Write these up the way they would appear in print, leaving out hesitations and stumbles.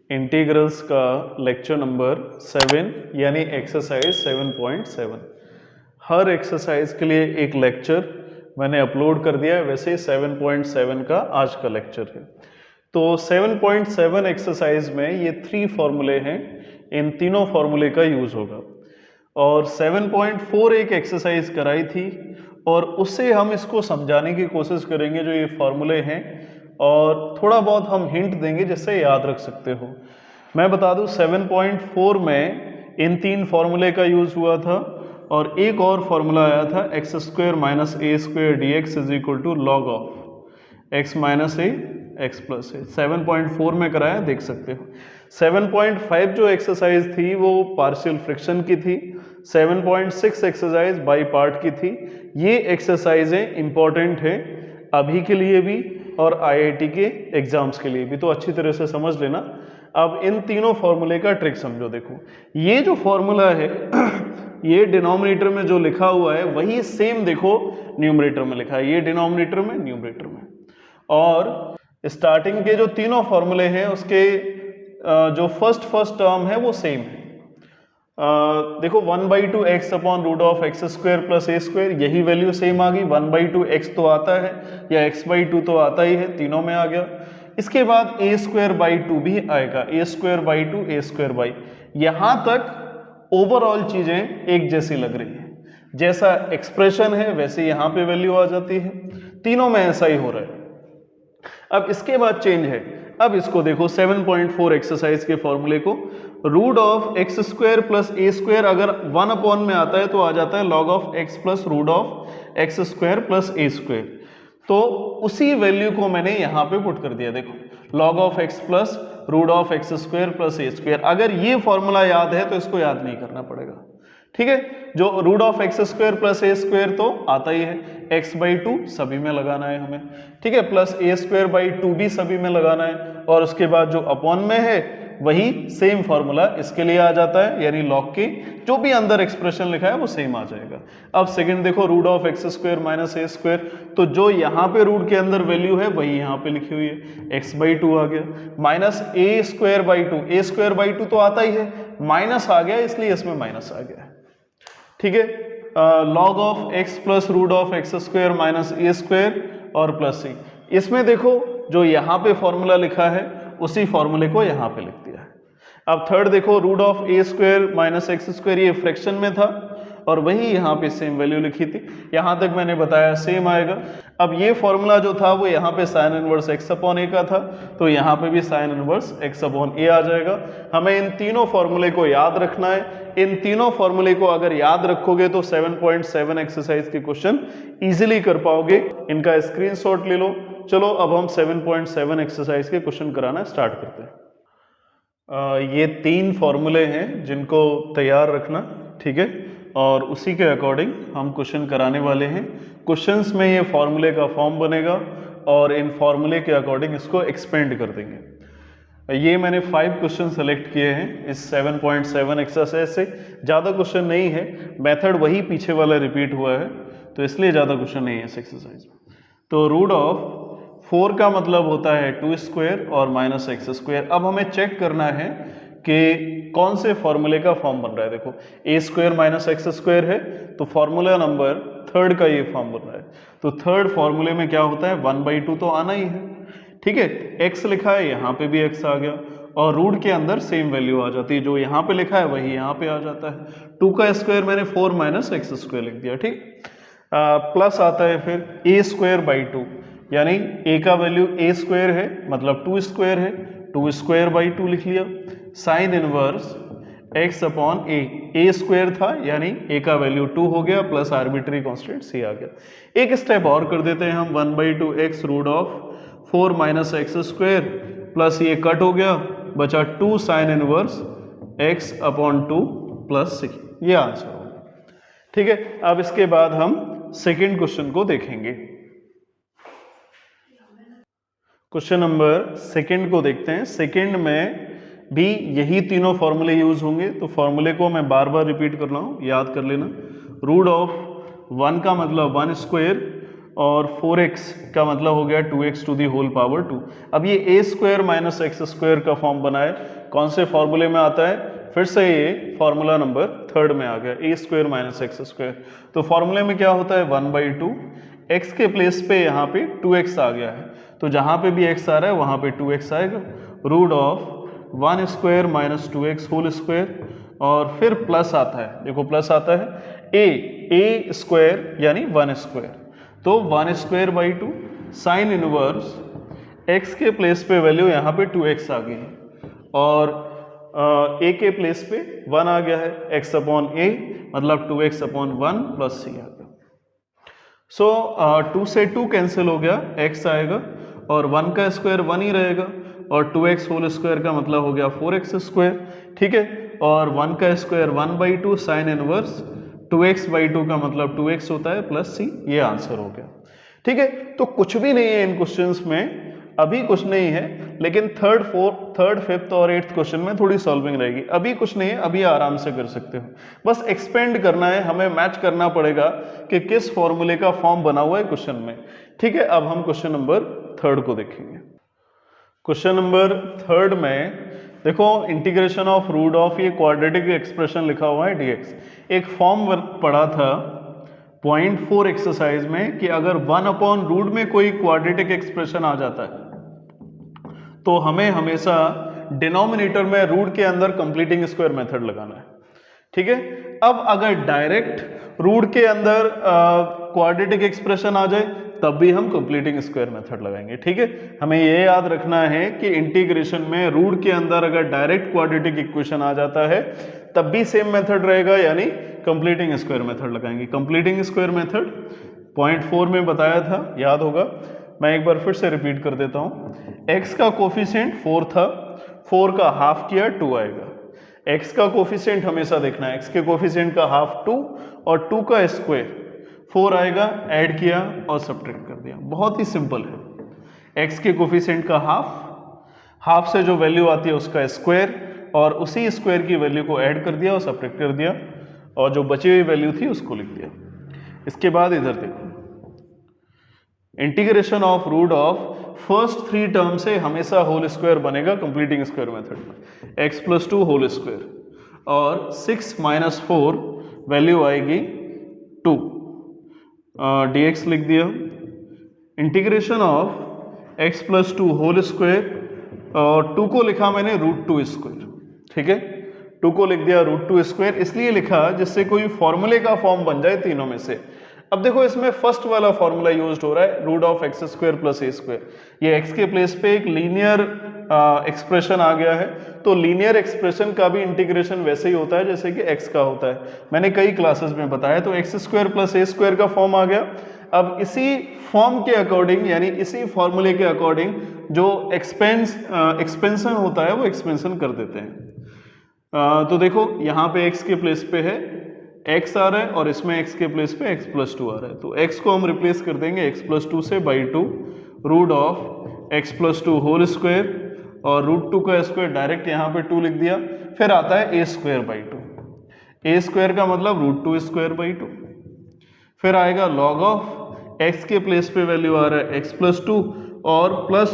Integrals का lecture number 7 यानी exercise 7.7। हर exercise के लिए एक लेक्चर मैंने अपलोड कर दिया है, वैसे 7.7 का आज का लेक्चर है। तो 7.7 एक्सरसाइज में ये 3 फॉर्मूले हैं, इन तीनों फॉर्मूले का यूज होगा। और 7.4 एक एक्सरसाइज कराई थी और उससे हम इसको समझाने की कोशिश करेंगे जो ये फॉर्मूले हैं, और थोड़ा बहुत हम हिंट देंगे जिससे याद रख सकते हो। मैं बता दूं 7.4 में इन 3 फॉर्मूले का यूज हुआ था और एक और फॉर्मूला आया था x square minus a square d x is equal to log of x minus a x plus a. 7.4 में कराया, देख सकते हो। 7.5 जो एक्सरसाइज थी वो पार्शियल फ्रिक्शन की थी। 7.6 एक्सरसाइज बाई पार्ट की थी। ये एक्सरसाइजें इंपॉर्टेंट है अभी के लिए भी और आईआईटी के एग्जाम्स के लिए भी, तो अच्छी तरह से समझ लेना। अब इन तीनों फॉर्मूले का ट्रिक समझो। देखो ये जो फॉर्मूला है ये डिनोमिनेटर में जो लिखा हुआ है वही सेम देखो न्यूमरेटर में लिखा है, ये डिनोमिनेटर में न्यूमरेटर में। और स्टार्टिंग के जो तीनों फॉर्मूले हैं उसके जो फर्स्ट टर्म है वो सेम है। देखो 1/2 x upon root of x square plus a square, यही वैल्यू सेम आ गई। 1/2 एक्स तो आता है या x/2 तो आता ही है, तीनों में आ गया। इसके बाद a स्क्वायर बाई 2 भी आएगा, a square by 2 a square by. यहां तक ओवरऑल चीजें एक जैसी लग रही है, जैसा एक्सप्रेशन है वैसे यहां पे वैल्यू आ जाती है, तीनों में ऐसा ही हो रहा है। अब इसके बाद चेंज है। अब इसको देखो 7.4 एक्सरसाइज के फॉर्मूले को, root of x square plus a square अगर 1 अपॉन में आता है तो आ जाता है log of x plus root of x square plus a square. तो उसी वैल्यू को मैंने यहां पे पुट कर दिया। देखो log of x plus root of x square plus a square. अगर ये फॉर्मूला याद है तो इसको याद नहीं करना पड़ेगा, ठीक है। जो root of x square plus a square तो आता ही है, x/2 सभी में लगाना है हमें, ठीक है, प्लस ए स्क्वायर बाई 2 भी सभी में लगाना है। और उसके बाद जो अपॉन में है वही सेम फॉर्मूला इसके लिए आ जाता है, यानी लॉग के जो भी अंदर एक्सप्रेशन लिखा है वो सेम आ जाएगा। अब सेकंड देखो root of x square minus a square, तो जो यहाँ पे रूट के अंदर वैल्यू है वही यहाँ पे लिखी हुई है, x/2 आ गया, minus a square by 2, A square by 2 तो आता ही है, माइनस आ गया इसलिए इसमें माइनस आ गया, ठीक है। Log of x plus root of x square minus a square और प्लस सी। इसमें देखो जो यहाँ पे फॉर्मूला लिखा है उसी फॉर्मूले को यहाँ पे लिख दिया है। अब थर्ड देखो root of a square minus x square, ये फ्रैक्शन में था और वही यहाँ पे सेम वैल्यू लिखी थी, यहाँ तक मैंने बताया सेम आएगा। अब ये फॉर्मूला जो था वो यहाँ पे साइन इनवर्स एक्स अपॉन ए का था, तो यहाँ पे भी साइन इनवर्स एक्स अपॉन ए आ जाएगा। हमें इन तीनों फॉर्मूले को याद रखना है। इन तीनों फॉर्मूले को अगर याद रखोगे तो 7.7 एक्सरसाइज के क्वेश्चन इजीली कर पाओगे। इनका स्क्रीनशॉट ले लो। चलो अब हम 7.7 एक्सरसाइज के क्वेश्चन कराना स्टार्ट करते हैं। ये 3 फॉर्मूले हैं जिनको तैयार रखना, ठीक है, और उसी के अकॉर्डिंग हम क्वेश्चन कराने वाले हैं। क्वेश्चंस में ये फॉर्मूले का फॉर्म बनेगा और इन फॉर्मूले के अकॉर्डिंग इसको एक्सपेंड कर देंगे। ये मैंने 5 क्वेश्चन सेलेक्ट किए हैं इस 7.7 एक्सरसाइज से। ज़्यादा क्वेश्चन नहीं है, मेथड वही पीछे वाला रिपीट हुआ है, तो इसलिए ज़्यादा क्वेश्चन नहीं है इस एक्सरसाइज में। तो रूट ऑफ 4 का मतलब होता है 2 स्क्वायर और माइनस एक्स स्क्वायर। अब हमें चेक करना है कि कौन से फॉर्मूले का फॉर्म बन रहा है। देखो ए स्क्वायर माइनस एक्स स्क्वायर है तो फॉर्मूला नंबर 3 का ये फॉर्म बन रहा है। तो थर्ड फॉर्मूले में क्या होता है, 1/2 तो आना ही है, ठीक है। x लिखा है, यहाँ पे भी x आ गया और रूट के अंदर सेम वैल्यू आ जाती है, जो यहाँ पे लिखा है वही यहाँ पे आ जाता है। 2 का स्क्वायर मैंने 4 माइनस एक्स स्क्वायर लिख दिया, ठीक। प्लस आता है फिर ए स्क्वायर बाई 2, यानी a का वैल्यू a स्क्वायर है मतलब 2 स्क्वायर है, 2 स्क्वायर बाई 2 लिख लिया। Sign inverse x upon a square था यानी a का वैल्यू 2 हो गया प्लस आर्बिट्री कांस्टेंट c आ गया। एक स्टेप और कर देते हैं हम, 1/2 x root of 4 minus x square plus ये कट हो गया, बचा 2 sine inverse x upon 2 plus c, ये आंसर होगा, ठीक है। अब इसके बाद हम सेकेंड क्वेश्चन को देखेंगे। क्वेश्चन नंबर सेकेंड को देखते हैं। सेकेंड में भी यही तीनों फॉर्मूले यूज होंगे, तो फॉर्मूले को मैं बार बार रिपीट कर रहा हूं, याद कर लेना। रूट ऑफ 1 का मतलब 1 स्क्वायर और 4x का मतलब हो गया 2x to the whole power 2। अब ये a square minus x square का फॉर्म बना है, कौन से फॉर्मूले में आता है? फिर से ये फॉर्मूला नंबर थर्ड में आ गया, ए स्क्वायर माइनस एक्स स्क्वायर। तो फॉर्मूले में क्या होता है? 1/2, एक्स के प्लेस पे यहाँ पे 2x आ गया है, तो जहाँ पे भी x आ रहा है वहाँ पे 2x आएगा। Root of 1 square minus 2x whole square, और फिर प्लस आता है, देखो प्लस आता है ए स्क्वायर यानी 1 स्क्वायर, तो 1 square by 2 sine inverse x के प्लेस पे वैल्यू यहाँ पे 2x आ गई है, और a के प्लेस पे 1 आ गया है, x अपॉन a मतलब 2x अपॉन 1 प्लस c आ गया। सो 2 से 2 कैंसिल हो गया, x आएगा और 1 का स्क्वायर 1 ही रहेगा, और 2x होल स्क्वायर का मतलब हो गया 4x स्क्वायर, ठीक है। और 1 का स्क्वायर 1/2 साइन इनवर्स 2x/2 का मतलब 2x होता है प्लस c, ये आंसर हो गया, ठीक है। तो कुछ भी नहीं है इन क्वेश्चंस में, अभी कुछ नहीं है, लेकिन थर्ड फिफ्थ और एट्थ क्वेश्चन में थोड़ी सॉल्विंग रहेगी। अभी कुछ नहीं है, अभी आराम से कर सकते हो, बस एक्सपेंड करना है, हमें मैच करना पड़ेगा कि किस फॉर्मूले का फॉर्म बना हुआ है क्वेश्चन में, ठीक है। अब हम क्वेश्चन नंबर थर्ड को देखेंगे। क्वेश्चन नंबर थर्ड में देखो, इंटीग्रेशन ऑफ रूट ऑफ ये क्वाड्रेटिक एक्सप्रेशन लिखा हुआ है dx। एक फॉर्म पढ़ा था 0.4 एक्सरसाइज में कि अगर 1/रूट में कोई क्वाड्रेटिक एक्सप्रेशन आ जाता है तो हमें हमेशा डिनोमिनेटर में रूट के अंदर कंप्लीटिंग स्क्वायर मेथड लगाना है, ठीक है। अब अगर डायरेक्ट रूट के अंदर क्वाड्रेटिक एक्सप्रेशन आ जाए तब भी हम कंप्लीटिंग स्क्वायर मेथड लगाएंगे, ठीक है। हमें ये याद रखना है कि इंटीग्रेशन में रूट के अंदर अगर डायरेक्ट क्वाड्रेटिक इक्वेशन आ जाता है तब भी सेम मेथड रहेगा, यानी कंप्लीटिंग स्क्वायर मेथड लगाएंगे। कंप्लीटिंग स्क्वायर मेथड 0.4 में बताया था, याद होगा, मैं एक बार फिर से रिपीट कर देता हूं। x का कोफिशिएंट 4 था, 4 का हाफ किया 2 आएगा। x का कोफिशिएंट हमेशा देखना है, x के कोफिशिएंट का हाफ 2 और 2 का स्क्वायर 4 आएगा, ऐड किया और सब्ट्रैक्ट कर दिया, बहुत ही सिंपल है। x के कोफिशिएंट का हाफ से जो वैल्यू आती है उसका स्क्वायर, और उसी स्क्वायर की वैल्यू को ऐड कर दिया और सब्ट्रैक्ट कर दिया, और जो बची हुई वैल्यू थी उसको लिख दिया। इसके बाद इधर देखो, integration of root of first 3 term से हमेशा होल स्क्वायर बनेगा कंप्लीटिंग स्क्वायर मेथड में, x + 2 होल स्क्वायर, और 6 - 4 वैल्यू आएगी 2, dx लिख दिया। Integration of x + 2 whole square, और 2 को लिखा मैंने √2 स्क्वायर, ठीक है। 2 को लिख दिया √2 स्क्वायर, इसलिए लिखा जिससे कोई फॉर्मूले का फॉर्म बन जाए तीनों में से। अब देखो इसमें फर्स्ट वाला फॉर्मूला यूज्ड हो रहा है, रूट ऑफ x² + a²। ये x के प्लेस पे एक लीनियर एक्सप्रेशन आ गया है, तो लीनियर एक्सप्रेशन का भी इंटीग्रेशन वैसे ही होता है जैसे कि x का होता है, मैंने कई क्लासेस में बताया। तो x² + a² का फॉर्म आ गया। अब इसी फॉर्म के अकॉर्डिंग, यानी इसी फॉर्मूले के अकॉर्डिंग जो एक्सपेंशन होता है वो एक्सपेंशन कर देते हैं। तो देखो यहाँ पे x के प्लेस पे है x आ रहा है, और इसमें x के प्लेस पे x + 2 आ रहा है, तो x को हम रिप्लेस कर देंगे x + 2 से /2, root of x + 2 whole square, और √2 का स्क्वायर डायरेक्ट यहाँ पे 2 लिख दिया। फिर आता है a²/2, a² का मतलब √2² / 2। फिर आएगा log ऑफ x के प्लेस पे वैल्यू आ रहा है x + 2, और प्लस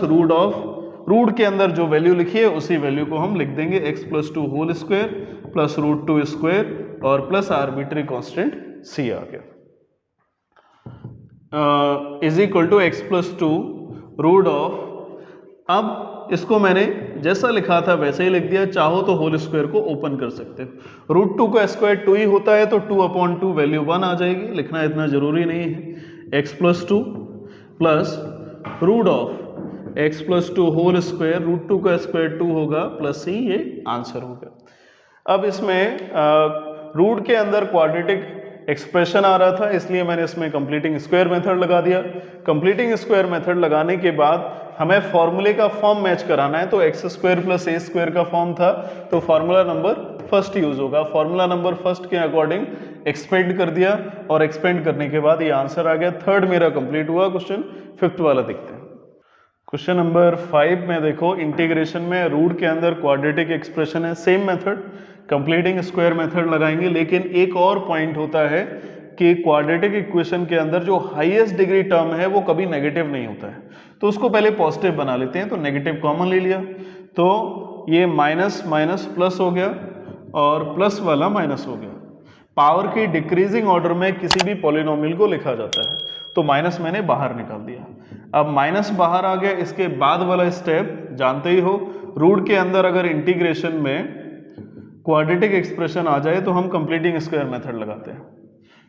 रूट के अंदर जो वैल्यू लिखी है उसी वैल्यू को हम लिख देंगे x + 2 होल स्क्वायर प्लस √2² और प्लस आर्बिट्री कांस्टेंट c आ गया, is equal to x + 2 root of. अब इसको मैंने जैसा लिखा था वैसे ही लिख दिया, चाहो तो होल स्क्वायर को ओपन कर सकते हो। √2 का स्क्वायर 2 ही होता है, तो 2/2 वैल्यू 1 आ जाएगी, लिखना इतना जरूरी नहीं है। x + 2 plus root of x + 2 whole square, √2 का स्क्वायर 2 होगा प्लस c, ये आंसर हो गया। अब इसमें रूट के अंदर क्वाड्रेटिक एक्सप्रेशन आ रहा था, इसलिए मैंने इसमें कंप्लीटिंग स्क्वायर मेथड लगा दिया। कंप्लीटिंग स्क्वायर मेथड लगाने के बाद हमें फॉर्मूले का फॉर्म मैच कराना है, तो x² + a² का फॉर्म था, तो फॉर्मूला नंबर फर्स्ट यूज होगा। फॉर्मूला नंबर फर्स्ट के अकॉर्डिंग एक्सपेंड कर दिया, और एक्सपेंड करने के बाद ये आंसर आ गया। थर्ड मेरा कंप्लीट हुआ क्वेश्चन। फिफ्थ वाला देखते हैं। क्वेश्चन नंबर 5 में देखो, इंटीग्रेशन में रूट के अंदर क्वाड्रेटिक एक्सप्रेशन है, same method completing square method लगाएंगे, लेकिन एक और पॉइंट होता है कि क्वाड्रेटिक इक्वेशन के अंदर जो हाईएस्ट डिग्री टर्म है वो कभी नेगेटिव नहीं होता है, तो उसको पहले पॉजिटिव बना लेते हैं। तो नेगेटिव कॉमन ले लिया, तो ये माइनस माइनस प्लस हो गया और प्लस वाला माइनस हो गया। पावर की डिक्रीजिंग ऑर्डर में किसी भी पॉलिनोमियल को लिखा जाता है, तो माइनस मैंने बाहर निकाल दिया। अब माइनस बाहर आ गया, इसके बाद वाला स्टेप जानते ही हो, रूट के अंदर अगर इंटीग्रेशन में क्वाड्रेटिक एक्सप्रेशन आ जाए तो हम कंप्लीटिंग स्क्वायर मेथड लगाते हैं।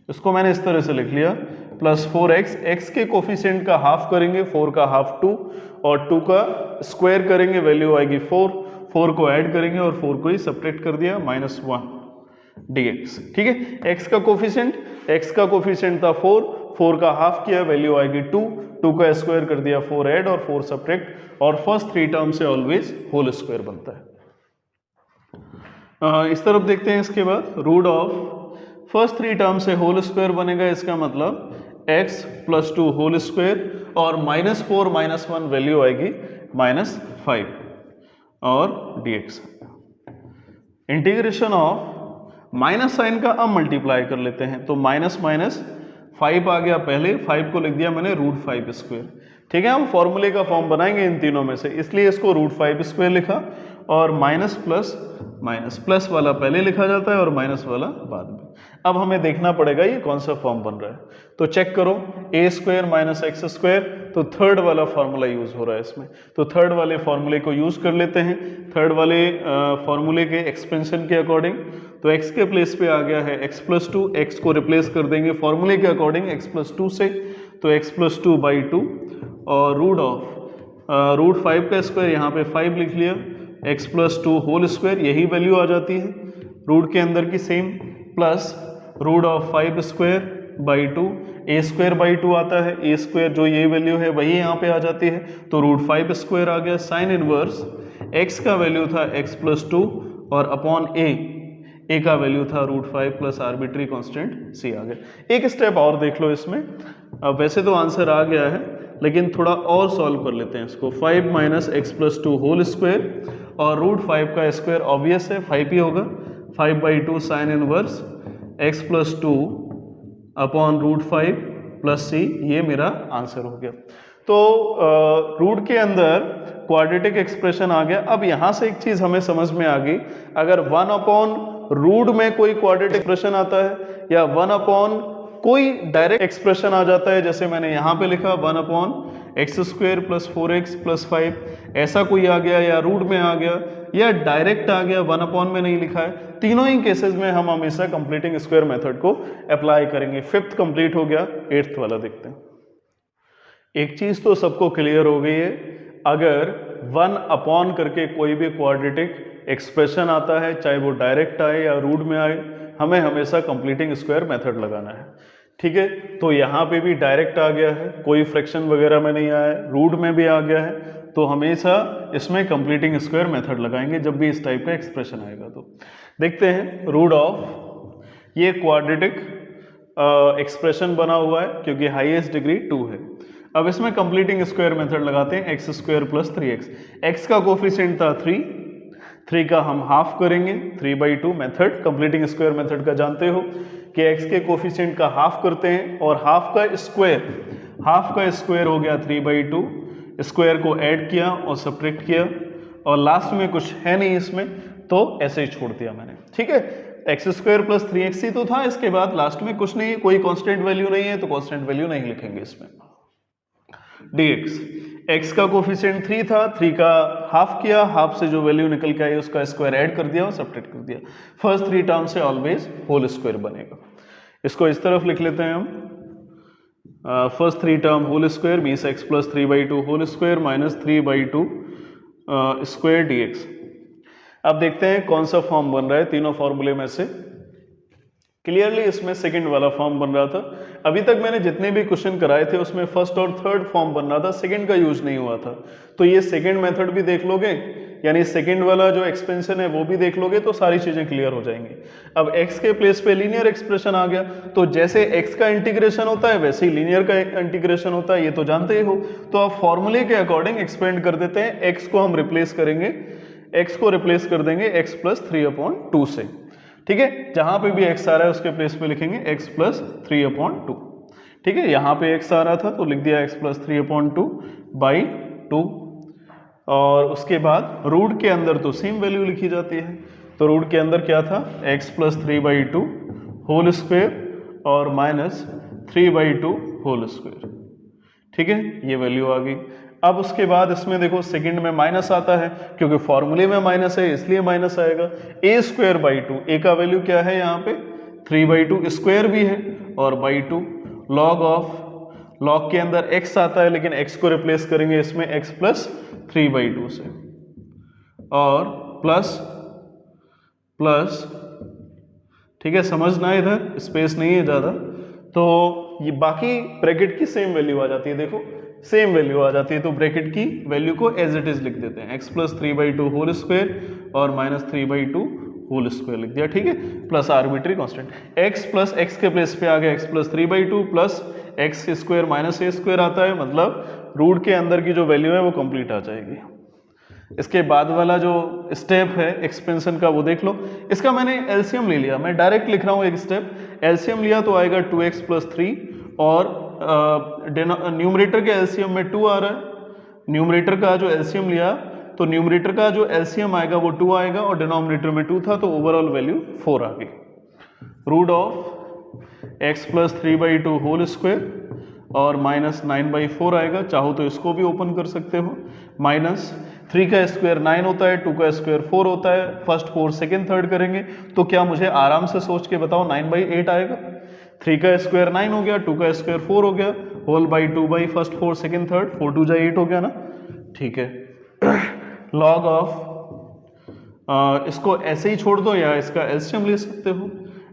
इसको मैंने इस तरह से लिख लिया, प्लस 4x, x के कोफिशिएंट का हाफ करेंगे, 4 का हाफ 2 और 2 का स्क्वायर करेंगे, वैल्यू आएगी 4 को ऐड करेंगे और 4 को ही सब्ट्रैक्ट कर दिया, -1 dx। ठीक है, x का कोफिशिएंट था 4 का हाफ किया, वैल्यू आएगी 2 का स्क्वायर कर दिया, 4 ऐड और 4 सब्ट्रैक्ट, और फर्स्ट 3 टर्म से ऑलवेज होल स्क्वायर बनता है। इस तरफ देखते हैं, इसके बाद रूट ऑफ फर्स्ट 3 टर्म से होल स्क्वायर बनेगा, इसका मतलब x + 2 होल स्क्वायर और -4 -1 वैल्यू आएगी -5 और dx। Integration of minus sine का अब मल्टीप्लाई कर लेते हैं, तो माइनस माइनस 5 आ गया, पहले 5 को लिख दिया मैंने √5²। ठीक है, हम फॉर्मूले का फॉर्म बनाएंगे इन तीनों में से, इसलिए इसको √5² लिखा, और माइनस प्लस वाला पहले लिखा जाता है और माइनस वाला बाद में। अब हमें देखना पड़ेगा ये कौन सा फॉर्म बन रहा है, तो चेक करो, a² - x², तो थर्ड वाला फॉर्मूला यूज हो रहा है इसमें, तो थर्ड वाले फॉर्मूले को यूज कर लेते हैं। थर्ड वाले फॉर्मूले के एक्सपेंशन के अकॉर्डिंग, तो x के प्लेस पे आ गया है x + 2, x को रिप्लेस कर देंगे फॉर्मूले के अकॉर्डिंग x + 2 से, तो x + 2/2 और √5 का स्क्वायर यहाँ पे 5 लिख लिया, x + 2 होल स्क्वायर, यही वैल्यू आ जाती है रूट के अंदर की सेम, प्लस √5² a²/2 आता है, a² जो ये वैल्यू है वही यहाँ पे आ जाती है, तो √5² आ गया। साइन इनवर्स x का वैल्यू था x + 2 और अपॉन a का वैल्यू था √5 प्लस आर्बिट्री कांस्टेंट c आ गया। एक स्टेप और देख लो इसमें, अब वैसे तो आंसर आ गया है लेकिन थोड़ा और सॉल्व कर लेते हैं इसको। 5 - x + 2 होल स्क्वायर और √5 का स्क्वायर ऑब्वियस है 5 ही होगा, 5/2 sign inverse x + 2 upon √5 plus c, ये मेरा आंसर हो गया। तो रूट के अंदर क्वाड्रेटिक एक्सप्रेशन आ गया। अब यहाँ से एक चीज हमें समझ में आ गई, अगर 1/रूट में कोई क्वाड्रेटिक एक्सप्रेशन आता है या 1/ कोई डायरेक्ट एक्सप्रेशन आ जाता है, जैसे मैंने यहाँ पे लिखा 1/x² + 4x + 5, ऐसा कोई आ गया, या रूट में आ गया, या डायरेक्ट आ गया, 1/ में नहीं लिखा है, तीनों ही केसेस में हम हमेशा कंप्लीटिंग स्क्वायर मेथड को अप्लाई करेंगे। 5th कंप्लीट हो गया, 8th वाला देखते हैं। एक चीज तो सबको क्लियर हो गई है, अगर 1/ करके कोई भी क्वाड्रेटिक एक्सप्रेशन आता है, चाहे वो डायरेक्ट आए या रूट में आए, हमें हमेशा कंप्लीटिंग स्क्वायर मेथड लगाना है। ठीक है, तो यहाँ पे भी डायरेक्ट आ गया है, कोई फ्रैक्शन वगैरह में नहीं आया है, रूट में भी आ गया है, तो हमेशा इसमें कंप्लीटिंग स्क्वायर मेथड लगाएंगे जब भी इस टाइप का एक्सप्रेशन आएगा। तो देखते हैं, रूट ऑफ ये क्वाड्रेटिक एक्सप्रेशन बना हुआ है क्योंकि हाईएस्ट डिग्री 2 है। अब इसमें कंप्लीटिंग स्क्वायर मेथड लगाते हैं, x² + 3x। x का कोफिशिएंट था 3 का हम हाफ करेंगे, 3/2 मेथड, कंप्लीटिंग स्क्वायर मेथड का जानते हो कि x के कोफिशिएंट का हाफ करते हैं और हाफ का स्क्वायर हो गया 3/2, स्क्वायर को ऐड किया और सब्ट्रैक्ट किया और लास्ट में कुछ है नहीं इसमें, तो ऐसे ही छोड़ दिया मैंने। ठीक है, x² + 3x ही तो था, इसके बाद लास्ट में कुछ नहीं है, कोई कांस्टेंट वैल्यू नहीं है, तो कांस्टेंट वैल्यू नहीं लिखेंगे इसमें। dx, x का कोफिशिएंट 3 था, 3 का हाफ किया, हाफ से जो वैल्यू निकल के आई उसका स्क्वायर ऐड कर दिया और सब्ट्रैक्ट कर दिया। फर्स्ट 3 टर्म से ऑलवेज होल स्क्वायर बनेगा। इसको इस तरफ लिख लेते हैं हम, first 3 term whole square means x + 3/2 whole square - 3/2 square dx। अब देखते हैं कौन सा फॉर्म बन रहा है तीनों फॉर्मूले में से। क्लियरली इसमें सेकंड वाला फॉर्म बन रहा था। अभी तक मैंने जितने भी क्वेश्चन कराए थे उसमें फर्स्ट और थर्ड फॉर्म बन रहा था, सेकंड का यूज नहीं हुआ था। तो ये सेकंड मेथड भी देख लोगे, यानी सेकंड वाला जो एक्सपेंशन है वो भी देख लोगे, तो सारी चीजें क्लियर हो जाएंगी। अब x के प्लेस पे लीनियर एक्सप्रेशन आ गया, तो जैसे x का इंटीग्रेशन होता है वैसे ही लीनियर का इंटीग्रेशन होता है, ये तो जानते ही हो। तो आप फॉर्मूले के अकॉर्डिंग एक्सपेंड कर देते हैं, x को हम रिप्लेस करेंगे, x को रिप्लेस कर देंगे x + 3/2 से। ठीक है, जहां पे भी x आ रहा है उसके प्लेस पे लिखेंगे x + 3/2। ठीक है, यहाँ पे x आ रहा था तो लिख दिया x + 3/2/2 और उसके बाद रूट के अंदर तो सेम वैल्यू लिखी जाती है। तो रूट के अंदर क्या था, x प्लस 3/2 होल स्क्वायर और माइनस 3/2 होल स्क्वायर। ठीक है, ये वैल्यू आ गई। अब उसके बाद इसमें देखो सेकंड में माइनस आता है, क्योंकि फॉर्मूले में माइनस है इसलिए माइनस आएगा। a स्क्वायर बाई 2, a का वैल्यू क्या है यहाँ पे 3/2, स्क्वायर भी है और बाई 2, लॉग ऑफ, लॉग के अंदर x आता है लेकिन x को रिप्लेस करेंगे इसमें x प्लस 3/2 से, और प्लस प्लस, ठीक है, समझना है, इधर स्पेस नहीं है ज़्यादा। तो ये बाकी ब्रैकेट की सेम वैल्यू आ जाती है, देखो सेम वैल्यू आ जाती है, तो ब्रैकेट की वैल्यू को एज इट इज लिख देते हैं, x प्लस 3/2 होल स्क्वायर और माइनस 3/2 होल स्क्वायर लिख दिया। ठीक है, plus arbitrary constant, x plus x के प्लेस पे आ गया x plus 3/2 plus x square minus a square आता है, मतलब रूट के अंदर की जो वैल्यू है वो कंप्लीट आ जाएगी। इसके बाद वाला जो स्टेप है एक्सपेंशन का वो देख लो। इसका मैंने एलसीएम ले लिया, मैं डायरेक्ट लिख रहा हूँ एक स्टेप, एलसीएम लिया तो आएगा 2x प्लस 3 और न्यूमरेटर के एलसीएम में 2 आ रहा है। न्यूमरेटर का जो एलसीएम लिया तो न्यूमरेटर का जो एलसीएम आएगा वो 2 आएगा और डिनोमिनेटर में 2 था, तो ओवरऑल वैल्यू 4 आ गई। Root of x plus 3/2 whole square और माइनस 9/4 आएगा, चाहो तो इसको भी ओपन कर सकते हो। माइनस 3 का स्क्वायर 9 होता है, 2 का स्क्वायर 4 होता है, फर्स्ट 4 सेकेंड थर्ड करेंगे तो क्या मुझे आराम से सोच के बताओ 9/8 आएगा। 3 का स्क्वायर 9 हो गया, 2 का स्क्वायर 4 हो गया, whole by 2 by first 4 second third, 4 2 जा 8 हो गया ना। ठीक है, लॉग ऑफ, इसको ऐसे ही छोड़ दो या इसका एलसीएम ले सकते हो,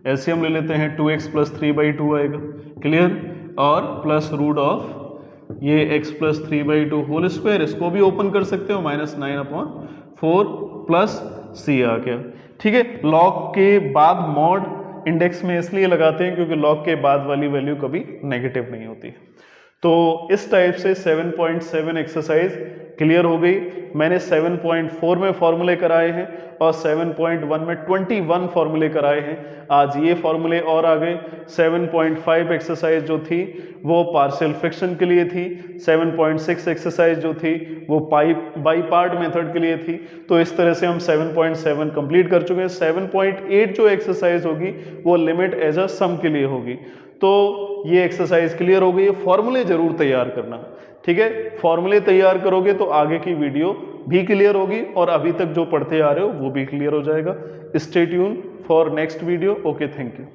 एलसीएम ले लेते हैं, 2x प्लस 3/2 आएगा, क्लियर, और प्लस रूट ऑफ ये x प्लस 3/2 होल स्क्वायर, इसको भी ओपन कर सकते हो, माइनस 9/4 प्लस c आ गया। ठीक है, लॉग के बाद मॉड इंडेक्स में इसलिए लगाते हैं क्योंकि लॉग के बाद वाली वैल्यू कभी नेगेटिव नहीं होती। तो इस टाइप से 7.7 एक्सरसाइज क्लियर हो गई। मैंने 7.4 में फॉर्मूले कराए हैं और 7.1 में 21 फॉर्मूले कराए हैं। आज ये फॉर्मूले और आ गए। 7.5 एक्सरसाइज जो थी वो पार्शियल फ्रैक्शन के लिए थी, 7.6 एक्सरसाइज जो थी वो बाई पार्ट मेथड के लिए थी। तो इस तरह से हम 7.7 कंप्लीट कर चुके हैं। 7.8 जो एक्सरसाइज होगी वो लिमिट एज अ सम के लिए होगी। तो ये एक्सरसाइज क्लियर हो गई है। फॉर्मूले जरूर तैयार करना, ठीक है, फॉर्मूले तैयार करोगे तो आगे की वीडियो भी क्लियर होगी और अभी तक जो पढ़ते आ रहे हो वो भी क्लियर हो जाएगा। Stay tune for next video. Okay, thank you.